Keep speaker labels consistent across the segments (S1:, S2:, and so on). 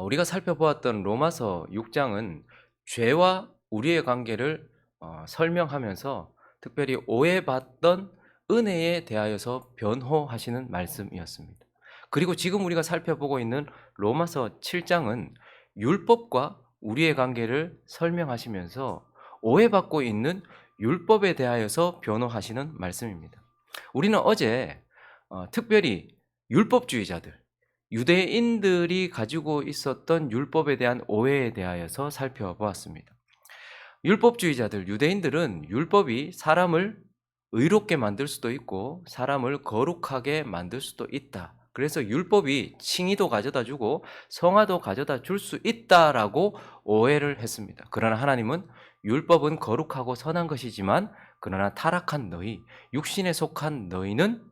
S1: 우리가 살펴보았던 로마서 6장은 죄와 우리의 관계를 설명하면서 특별히 오해받던 은혜에 대하여서 변호하시는 말씀이었습니다. 그리고 지금 우리가 살펴보고 있는 로마서 7장은 율법과 우리의 관계를 설명하시면서 오해받고 있는 율법에 대하여서 변호하시는 말씀입니다. 우리는 어제 특별히 율법주의자들, 유대인들이 가지고 있었던 율법에 대한 오해에 대하여서 살펴보았습니다. 율법주의자들, 유대인들은 율법이 사람을 의롭게 만들 수도 있고 사람을 거룩하게 만들 수도 있다. 그래서 율법이 칭의도 가져다 주고 성화도 가져다 줄 수 있다라고 오해를 했습니다. 그러나 하나님은 율법은 거룩하고 선한 것이지만 그러나 타락한 너희, 육신에 속한 너희는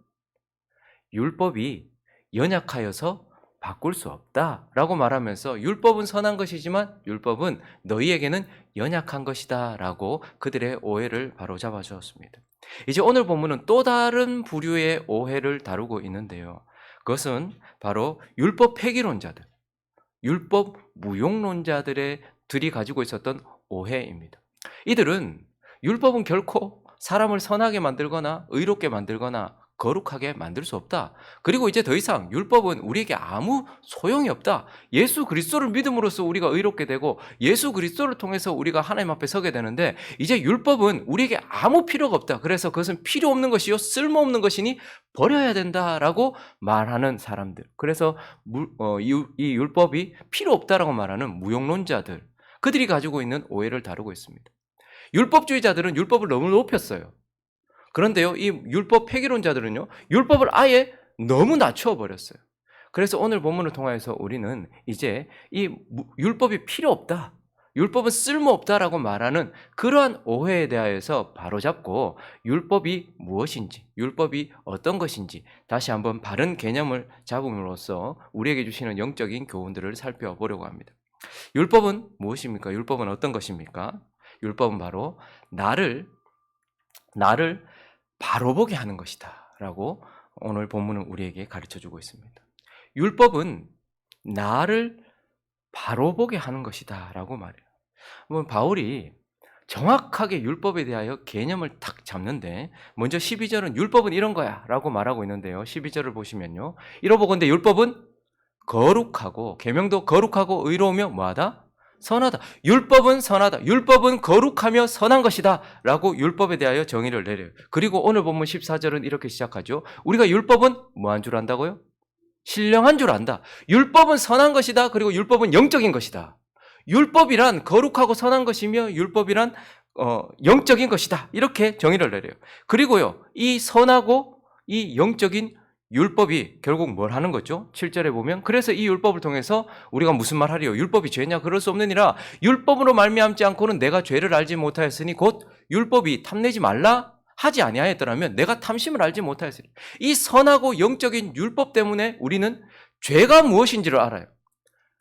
S1: 율법이 연약하여서 바꿀 수 없다라고 말하면서 율법은 선한 것이지만 율법은 너희에게는 연약한 것이다라고 그들의 오해를 바로잡아 주었습니다. 이제 오늘 본문은 또 다른 부류의 오해를 다루고 있는데요. 그것은 바로 율법 폐기론자들, 율법 무용론자들의 들이 가지고 있었던 오해입니다. 이들은 율법은 결코 사람을 선하게 만들거나 의롭게 만들거나 거룩하게 만들 수 없다. 그리고 이제 더 이상 율법은 우리에게 아무 소용이 없다. 예수 그리스도를 믿음으로써 우리가 의롭게 되고 예수 그리스도를 통해서 우리가 하나님 앞에 서게 되는데 이제 율법은 우리에게 아무 필요가 없다. 그래서 그것은 필요 없는 것이요 쓸모없는 것이니 버려야 된다라고 말하는 사람들. 그래서 이 율법이 필요 없다라고 말하는 무용론자들. 그들이 가지고 있는 오해를 다루고 있습니다. 율법주의자들은 율법을 너무 높였어요. 그런데요, 이 율법 폐기론자들은요, 율법을 아예 너무 낮추어 버렸어요. 그래서 오늘 본문을 통해서 우리는 이제 이 율법이 필요 없다, 율법은 쓸모없다라고 말하는 그러한 오해에 대하여서 바로잡고 율법이 무엇인지, 율법이 어떤 것인지 다시 한번 바른 개념을 잡음으로써 우리에게 주시는 영적인 교훈들을 살펴보려고 합니다. 율법은 무엇입니까? 율법은 어떤 것입니까? 율법은 바로 나를 바로 보게 하는 것이다 라고 오늘 본문은 우리에게 가르쳐주고 있습니다. 율법은 나를 바로 보게 하는 것이다 라고 말해요. 바울이 정확하게 율법에 대하여 개념을 탁 잡는데 먼저 12절은 율법은 이런 거야 라고 말하고 있는데요. 12절을 보시면요, 이러보건대 율법은 거룩하고 계명도 거룩하고 의로우며 뭐하다? 선하다. 율법은 선하다. 율법은 거룩하며 선한 것이다 라고 율법에 대하여 정의를 내려요. 그리고 오늘 본문 14절은 이렇게 시작하죠. 우리가 율법은 뭐한 줄 안다고요? 신령한 줄 안다. 율법은 선한 것이다. 그리고 율법은 영적인 것이다. 율법이란 거룩하고 선한 것이며 율법이란 영적인 것이다. 이렇게 정의를 내려요. 그리고요, 이 선하고 이 영적인 율법이 결국 뭘 하는 거죠? 7절에 보면 그래서 이 율법을 통해서 우리가 무슨 말 하리요? 율법이 죄냐? 그럴 수 없느니라. 율법으로 말미암지 않고는 내가 죄를 알지 못하였으니 곧 율법이 탐내지 말라 하지 아니하였더라면 내가 탐심을 알지 못하였으니. 이 선하고 영적인 율법 때문에 우리는 죄가 무엇인지를 알아요.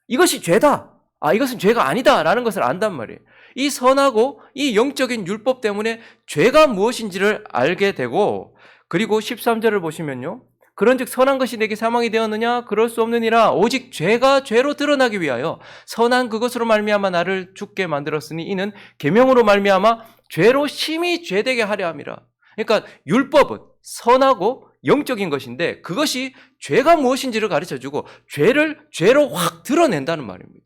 S1: 이것이 죄다. 이것은 죄가 아니다 라는 것을 안단 말이에요. 이 선하고 이 영적인 율법 때문에 죄가 무엇인지를 알게 되고, 그리고 13절을 보시면요, 그런즉 선한 것이 내게 사망이 되었느냐? 그럴 수 없느니라. 오직 죄가 죄로 드러나기 위하여 선한 그것으로 말미암아 나를 죽게 만들었으니 이는 계명으로 말미암아 죄로 심히 죄되게 하려 함이라. 그러니까 율법은 선하고 영적인 것인데 그것이 죄가 무엇인지를 가르쳐주고 죄를 죄로 확 드러낸다는 말입니다.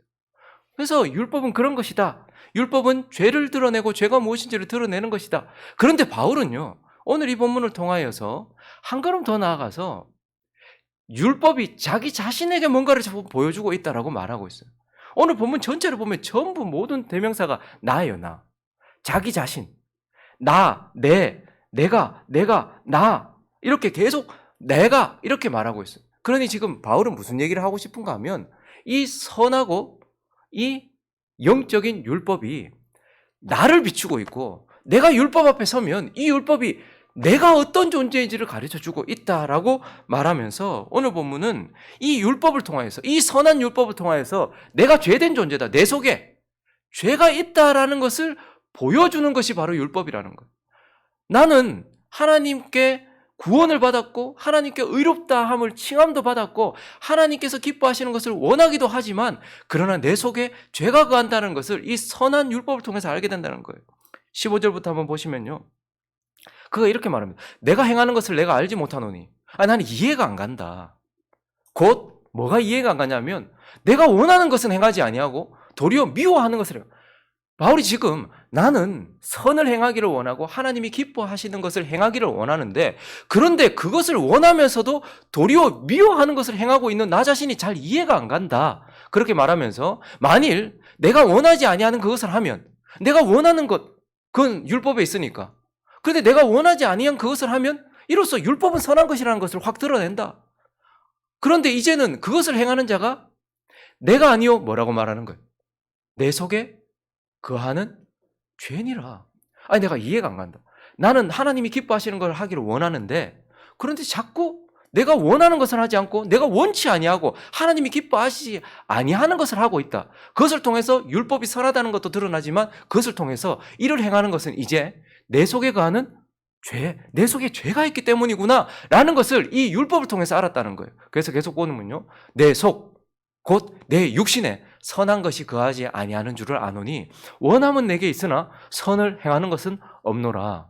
S1: 그래서 율법은 그런 것이다. 율법은 죄를 드러내고 죄가 무엇인지를 드러내는 것이다. 그런데 바울은요, 오늘 이 본문을 통하여서 한 걸음 더 나아가서 율법이 자기 자신에게 뭔가를 보여주고 있다라고 말하고 있어요. 오늘 본문 전체를 보면 전부 모든 대명사가 나예요, 나. 자기 자신. 나, 내가, 나. 이렇게 계속 내가 이렇게 말하고 있어요. 그러니 지금 바울은 무슨 얘기를 하고 싶은가 하면 이 선하고 이 영적인 율법이 나를 비추고 있고 내가 율법 앞에 서면 이 율법이 내가 어떤 존재인지를 가르쳐주고 있다라고 말하면서 오늘 본문은 이 율법을 통하여서, 이 선한 율법을 통하여서 내가 죄된 존재다, 내 속에 죄가 있다라는 것을 보여주는 것이 바로 율법이라는 거예요. 나는 하나님께 구원을 받았고 하나님께 의롭다함을 칭함도 받았고 하나님께서 기뻐하시는 것을 원하기도 하지만 그러나 내 속에 죄가 거한다는 것을 이 선한 율법을 통해서 알게 된다는 거예요. 15절부터 한번 보시면요. 그가 이렇게 말합니다. 내가 행하는 것을 내가 알지 못하노니 나는 이해가 안 간다. 곧 뭐가 이해가 안 가냐면 내가 원하는 것은 행하지 아니하고 도리어 미워하는 것을 해요. 바울이 지금 나는 선을 행하기를 원하고 하나님이 기뻐하시는 것을 행하기를 원하는데 그런데 그것을 원하면서도 도리어 미워하는 것을 행하고 있는 나 자신이 잘 이해가 안 간다. 그렇게 말하면서 만일 내가 원하지 아니하는 그것을 하면 내가 원하는 것 그건 율법에 있으니까 그런데 내가 원하지 아니한 그것을 하면 이로써 율법은 선한 것이라는 것을 확 드러낸다. 그런데 이제는 그것을 행하는 자가 내가 아니요 뭐라고 말하는 거예요? 내 속에 거하는 죄니라. 아니 내가 이해가 안 간다. 나는 하나님이 기뻐하시는 걸 하기를 원하는데 그런데 자꾸 내가 원하는 것을 하지 않고 내가 원치 아니하고 하나님이 기뻐하시지 아니하는 것을 하고 있다. 그것을 통해서 율법이 선하다는 것도 드러나지만 그것을 통해서 이를 행하는 것은 이제 내 속에 거하는 죄, 내 속에 죄가 있기 때문이구나 라는 것을 이 율법을 통해서 알았다는 거예요. 그래서 계속 보면요. 내 속, 곧 내 육신에 선한 것이 거하지 아니하는 줄을 아노니 원함은 내게 있으나 선을 행하는 것은 없노라.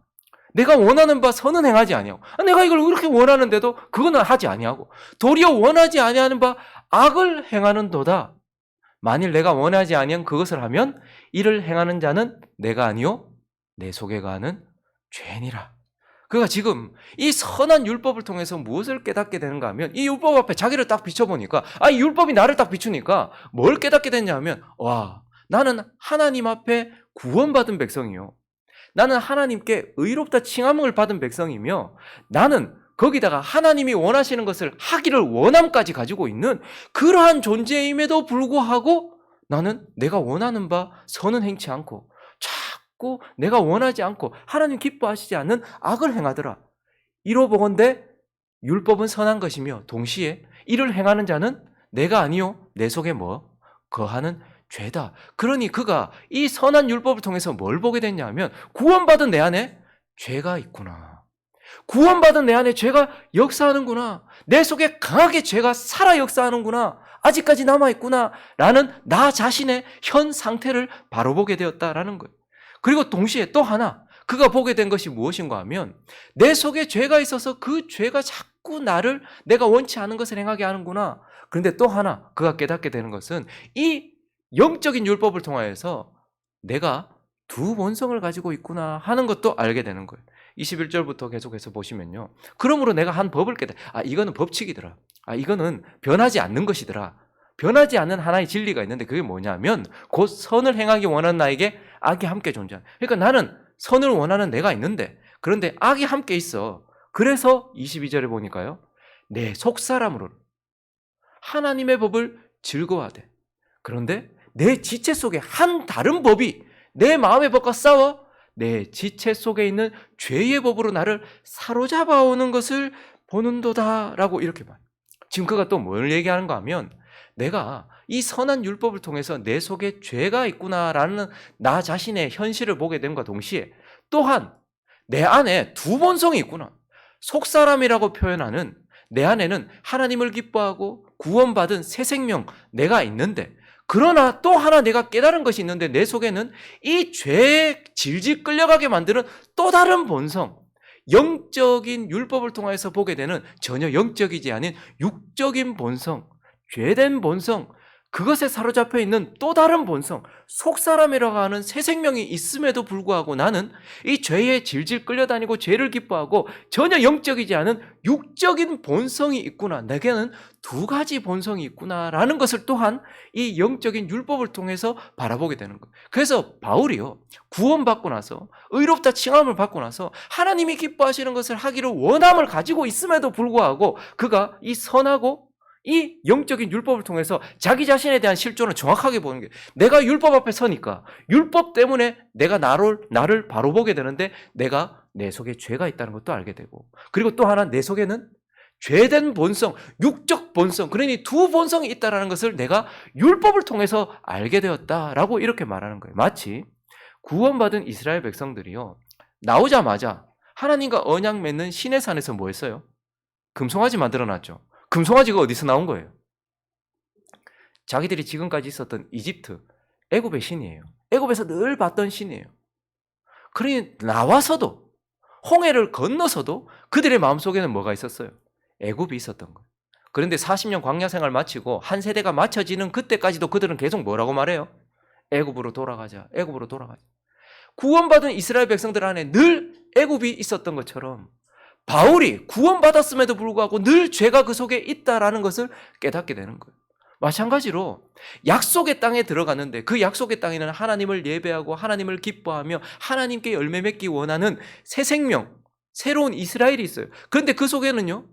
S1: 내가 원하는 바 선은 행하지 아니하고 내가 이걸 그렇게 원하는데도 그거는 하지 아니하고 도리어 원하지 아니하는 바 악을 행하는도다. 만일 내가 원하지 아니한 그것을 하면 이를 행하는 자는 내가 아니요 내 속에 거하는 죄니라. 그가 지금 이 선한 율법을 통해서 무엇을 깨닫게 되는가 하면 이 율법 앞에 자기를 딱 비춰보니까 이 율법이 나를 딱 비추니까 뭘 깨닫게 됐냐 하면 와 나는 하나님 앞에 구원받은 백성이요. 나는 하나님께 의롭다 칭함을 받은 백성이며 나는 거기다가 하나님이 원하시는 것을 하기를 원함까지 가지고 있는 그러한 존재임에도 불구하고 나는 내가 원하는 바 선은 행치 않고 자꾸 내가 원하지 않고 하나님 기뻐하시지 않는 악을 행하더라. 이로보건대 율법은 선한 것이며 동시에 이를 행하는 자는 내가 아니요 내 속에 뭐 거하는 죄다. 그러니 그가 이 선한 율법을 통해서 뭘 보게 됐냐 하면 구원받은 내 안에 죄가 있구나. 구원받은 내 안에 죄가 역사하는구나. 내 속에 강하게 죄가 살아 역사하는구나. 아직까지 남아있구나 라는 나 자신의 현 상태를 바로 보게 되었다라는 거예요. 그리고 동시에 또 하나 그가 보게 된 것이 무엇인가 하면 내 속에 죄가 있어서 그 죄가 자꾸 나를 내가 원치 않은 것을 행하게 하는구나. 그런데 또 하나 그가 깨닫게 되는 것은 이 영적인 율법을 통하여서 내가 두 본성을 가지고 있구나 하는 것도 알게 되는 거예요. 21절부터 계속해서 보시면요. 그러므로 내가 한 법을 깨달아. 이거는 법칙이더라. 이거는 변하지 않는 것이더라. 변하지 않는 하나의 진리가 있는데 그게 뭐냐면 곧 선을 행하기 원하는 나에게 악이 함께 존재하는. 그러니까 나는 선을 원하는 내가 있는데 그런데 악이 함께 있어. 그래서 22절에 보니까요. 내 속사람으로 하나님의 법을 즐거워하되 그런데 내 지체 속에 한 다른 법이 내 마음의 법과 싸워 내 지체 속에 있는 죄의 법으로 나를 사로잡아 오는 것을 보는도다 라고 이렇게 말해요. 지금 그가 또 뭘 얘기하는가 하면 내가 이 선한 율법을 통해서 내 속에 죄가 있구나라는 나 자신의 현실을 보게 됨과 동시에 또한 내 안에 두 본성이 있구나. 속사람이라고 표현하는 내 안에는 하나님을 기뻐하고 구원받은 새 생명 내가 있는데 그러나 또 하나 내가 깨달은 것이 있는데 내 속에는 이 죄에 질질 끌려가게 만드는 또 다른 본성, 영적인 율법을 통해서 보게 되는 전혀 영적이지 않은 육적인 본성, 죄된 본성, 그것에 사로잡혀 있는 또 다른 본성, 속사람이라고 하는 새 생명이 있음에도 불구하고 나는 이 죄에 질질 끌려다니고 죄를 기뻐하고 전혀 영적이지 않은 육적인 본성이 있구나. 내게는 두 가지 본성이 있구나라는 것을 또한 이 영적인 율법을 통해서 바라보게 되는 거예요. 그래서 바울이요. 구원받고 나서 의롭다 칭함을 받고 나서 하나님이 기뻐하시는 것을 하기를 원함을 가지고 있음에도 불구하고 그가 이 선하고 이 영적인 율법을 통해서 자기 자신에 대한 실존을 정확하게 보는 게 내가 율법 앞에 서니까 율법 때문에 내가 나를 바로 보게 되는데 내가 내 속에 죄가 있다는 것도 알게 되고 그리고 또 하나 내 속에는 죄된 본성, 육적 본성 그러니 두 본성이 있다는 것을 내가 율법을 통해서 알게 되었다라고 이렇게 말하는 거예요. 마치 구원받은 이스라엘 백성들이요 나오자마자 하나님과 언약 맺는 시내산에서 뭐 했어요? 금송아지 만들어놨죠. 금송아지가 어디서 나온 거예요? 자기들이 지금까지 있었던 이집트, 애굽의 신이에요. 애굽에서 늘 봤던 신이에요. 그러니 나와서도, 홍해를 건너서도 그들의 마음속에는 뭐가 있었어요? 애굽이 있었던 거예요. 그런데 40년 광야 생활 마치고 한 세대가 맞춰지는 그때까지도 그들은 계속 뭐라고 말해요? 애굽으로 돌아가자. 애굽으로 돌아가자. 구원받은 이스라엘 백성들 안에 늘 애굽이 있었던 것처럼 바울이 구원받았음에도 불구하고 늘 죄가 그 속에 있다라는 것을 깨닫게 되는 거예요. 마찬가지로 약속의 땅에 들어갔는데 그 약속의 땅에는 하나님을 예배하고 하나님을 기뻐하며 하나님께 열매 맺기 원하는 새 생명, 새로운 이스라엘이 있어요. 그런데 그 속에는요,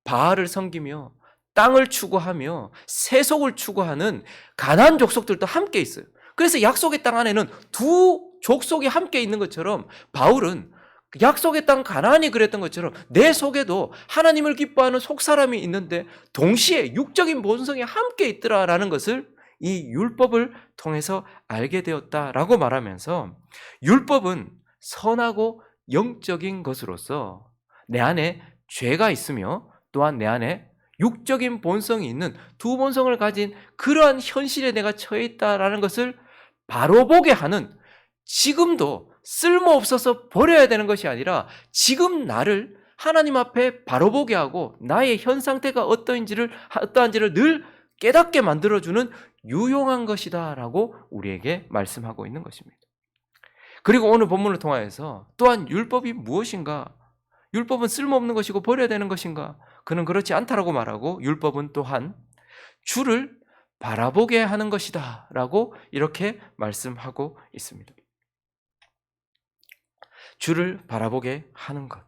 S1: 바알을 섬기며 땅을 추구하며 세속을 추구하는 가나안 족속들도 함께 있어요. 그래서 약속의 땅 안에는 두 족속이 함께 있는 것처럼 바울은 약속의 땅 가나안이 그랬던 것처럼 내 속에도 하나님을 기뻐하는 속사람이 있는데 동시에 육적인 본성이 함께 있더라라는 것을 이 율법을 통해서 알게 되었다라고 말하면서 율법은 선하고 영적인 것으로서 내 안에 죄가 있으며 또한 내 안에 육적인 본성이 있는 두 본성을 가진 그러한 현실에 내가 처해 있다라는 것을 바로 보게 하는, 지금도 쓸모없어서 버려야 되는 것이 아니라 지금 나를 하나님 앞에 바로 보게 하고 나의 현 상태가 어떠한지를 늘 깨닫게 만들어주는 유용한 것이다라고 우리에게 말씀하고 있는 것입니다. 그리고 오늘 본문을 통하여서 또한 율법이 무엇인가? 율법은 쓸모없는 것이고 버려야 되는 것인가? 그는 그렇지 않다라고 말하고 율법은 또한 주를 바라보게 하는 것이다 라고 이렇게 말씀하고 있습니다. 주를 바라보게 하는 것.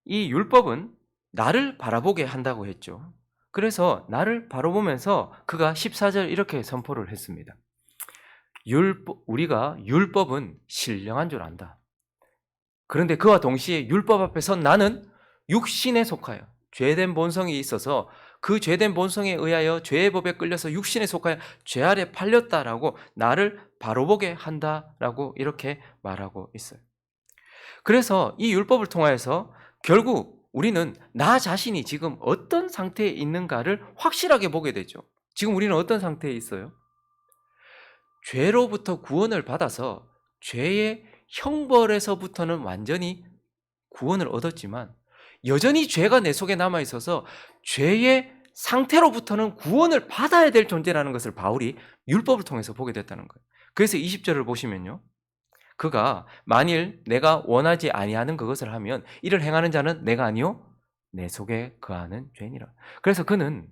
S1: 이 율법은 나를 바라보게 한다고 했죠. 그래서 나를 바라보면서 그가 14절 이렇게 선포를 했습니다. 우리가 율법은 신령한 줄 안다. 그런데 그와 동시에 율법 앞에 선 나는 육신에 속하여 죄된 본성이 있어서 그 죄된 본성에 의하여 죄의 법에 끌려서 육신에 속하여 죄 아래 팔렸다라고 나를 바로보게 한다라고 이렇게 말하고 있어요. 그래서 이 율법을 통하여서 결국 우리는 나 자신이 지금 어떤 상태에 있는가를 확실하게 보게 되죠. 지금 우리는 어떤 상태에 있어요? 죄로부터 구원을 받아서 죄의 형벌에서부터는 완전히 구원을 얻었지만 여전히 죄가 내 속에 남아있어서 죄의 상태로부터는 구원을 받아야 될 존재라는 것을 바울이 율법을 통해서 보게 됐다는 거예요. 그래서 20절을 보시면요, 그가 만일 내가 원하지 아니하는 그것을 하면 이를 행하는 자는 내가 아니요 내 속에 거하는 죄니라. 그래서 그는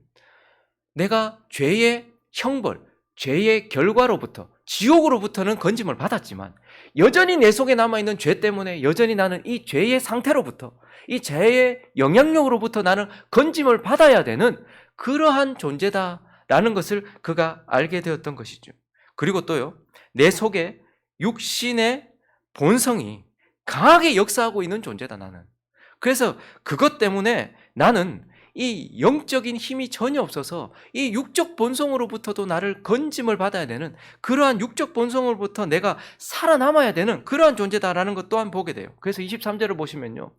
S1: 내가 죄의 형벌, 죄의 결과로부터, 지옥으로부터는 건짐을 받았지만 여전히 내 속에 남아있는 죄 때문에 여전히 나는 이 죄의 상태로부터, 이 죄의 영향력으로부터 나는 건짐을 받아야 되는 그러한 존재다라는 것을 그가 알게 되었던 것이죠. 그리고 또요, 내 속에 육신의 본성이 강하게 역사하고 있는 존재다 나는. 그래서 그것 때문에 나는 이 영적인 힘이 전혀 없어서 이 육적 본성으로부터도 나를 건짐을 받아야 되는, 그러한 육적 본성으로부터 내가 살아남아야 되는 그러한 존재다라는 것 또한 보게 돼요. 그래서 23절을 보시면요,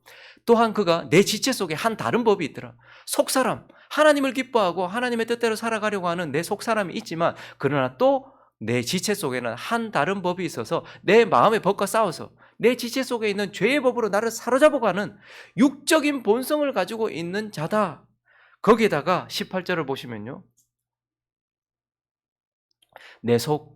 S1: 또한 그가 내 지체 속에 한 다른 법이 있더라. 속사람, 하나님을 기뻐하고 하나님의 뜻대로 살아가려고 하는 내 속사람이 있지만 그러나 또 내 지체 속에는 한 다른 법이 있어서 내 마음의 법과 싸워서 내 지체 속에 있는 죄의 법으로 나를 사로잡아가는 육적인 본성을 가지고 있는 자다. 거기에다가 18절을 보시면요, 내 속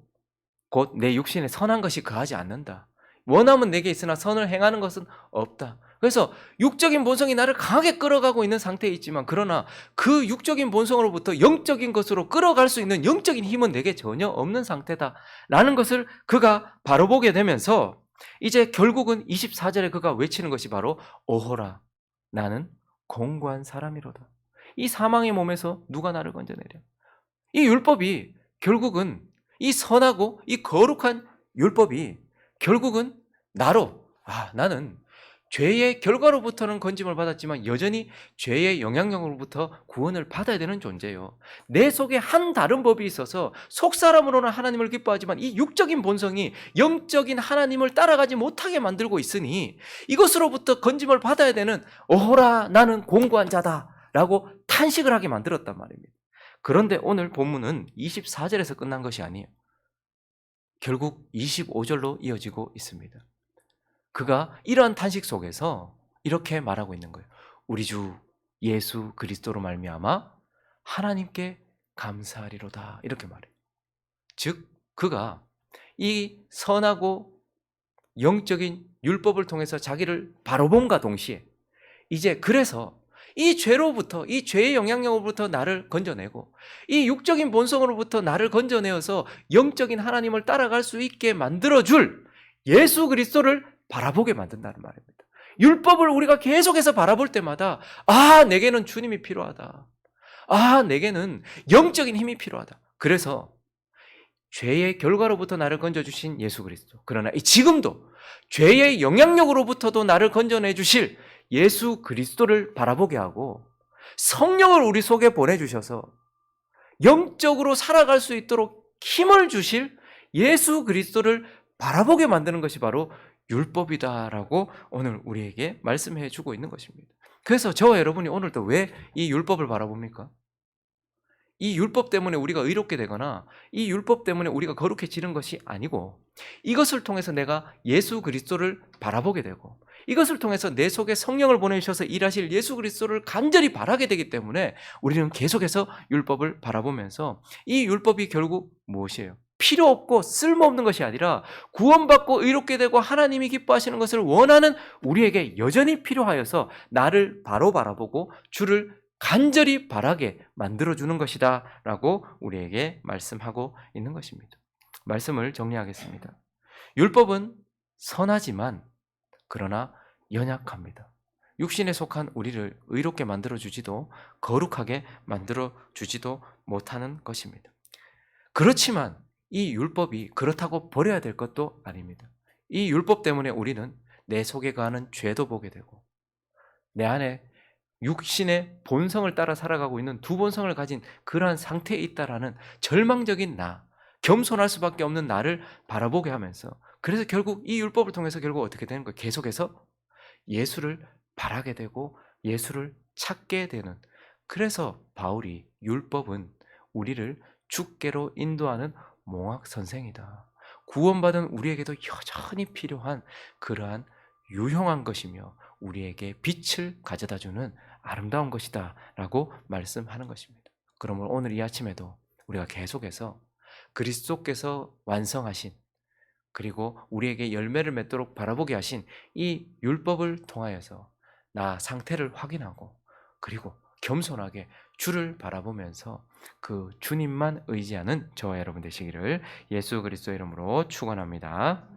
S1: 곧 내 육신에 선한 것이 거하지 않는다. 원함은 내게 있으나 선을 행하는 것은 없다. 그래서 육적인 본성이 나를 강하게 끌어가고 있는 상태에 있지만 그러나 그 육적인 본성으로부터 영적인 것으로 끌어갈 수 있는 영적인 힘은 내게 전혀 없는 상태다라는 것을 그가 바로 보게 되면서 이제 결국은 24절에 그가 외치는 것이 바로 오호라 나는 공고한 사람이로다. 이 사망의 몸에서 누가 나를 건져내랴. 이 율법이 결국은 이 선하고 이 거룩한 율법이 결국은 나로 나는 죄의 결과로부터는 건짐을 받았지만 여전히 죄의 영향력으로부터 구원을 받아야 되는 존재예요. 내 속에 한 다른 법이 있어서 속사람으로는 하나님을 기뻐하지만 이 육적인 본성이 영적인 하나님을 따라가지 못하게 만들고 있으니 이것으로부터 건짐을 받아야 되는 어호라 나는 공고한 자다라고 탄식을 하게 만들었단 말입니다. 그런데 오늘 본문은 24절에서 끝난 것이 아니에요. 결국 25절로 이어지고 있습니다. 그가 이러한 탄식 속에서 이렇게 말하고 있는 거예요. 우리 주 예수 그리스도로 말미암아 하나님께 감사하리로다. 이렇게 말해요. 즉 그가 이 선하고 영적인 율법을 통해서 자기를 바로 본과 동시에 이제 그래서 이 죄로부터, 이 죄의 영향력으로부터 나를 건져내고 이 육적인 본성으로부터 나를 건져내어서 영적인 하나님을 따라갈 수 있게 만들어줄 예수 그리스도를 바라보게 만든다는 말입니다. 율법을 우리가 계속해서 바라볼 때마다 내게는 주님이 필요하다. 내게는 영적인 힘이 필요하다. 그래서 죄의 결과로부터 나를 건져주신 예수 그리스도, 그러나 지금도 죄의 영향력으로부터도 나를 건져내 주실 예수 그리스도를 바라보게 하고 성령을 우리 속에 보내주셔서 영적으로 살아갈 수 있도록 힘을 주실 예수 그리스도를 바라보게 만드는 것이 바로 율법이다라고 오늘 우리에게 말씀해 주고 있는 것입니다. 그래서 저와 여러분이 오늘도 왜 이 율법을 바라봅니까? 이 율법 때문에 우리가 의롭게 되거나 이 율법 때문에 우리가 거룩해지는 것이 아니고 이것을 통해서 내가 예수 그리스도를 바라보게 되고 이것을 통해서 내 속에 성령을 보내주셔서 일하실 예수 그리스도를 간절히 바라게 되기 때문에 우리는 계속해서 율법을 바라보면서 이 율법이 결국 무엇이에요? 필요 없고 쓸모없는 것이 아니라 구원받고 의롭게 되고 하나님이 기뻐하시는 것을 원하는 우리에게 여전히 필요하여서 나를 바로 바라보고 주를 간절히 바라게 만들어주는 것이다 라고 우리에게 말씀하고 있는 것입니다. 말씀을 정리하겠습니다. 율법은 선하지만 그러나 연약합니다. 육신에 속한 우리를 의롭게 만들어주지도 거룩하게 만들어주지도 못하는 것입니다. 그렇지만 이 율법이 그렇다고 버려야 될 것도 아닙니다. 이 율법 때문에 우리는 내 속에 가는 죄도 보게 되고 내 안에 육신의 본성을 따라 살아가고 있는 두 본성을 가진 그러한 상태에 있다라는 절망적인 나, 겸손할 수밖에 없는 나를 바라보게 하면서 그래서 결국 이 율법을 통해서 결국 어떻게 되는 거예요? 계속해서 예수를 바라게 되고 예수를 찾게 되는, 그래서 바울이 율법은 우리를 주께로 인도하는 몽학선생이다. 구원받은 우리에게도 여전히 필요한 그러한 유용한 것이며 우리에게 빛을 가져다주는 아름다운 것이다 라고 말씀하는 것입니다. 그러면 오늘 이 아침에도 우리가 계속해서 그리스도께서 완성하신 그리고 우리에게 열매를 맺도록 바라보게 하신 이 율법을 통하여서 나 상태를 확인하고 그리고 겸손하게 주를 바라보면서 그 주님만 의지하는 저와 여러분 되시기를 예수 그리스도의 이름으로 축원합니다.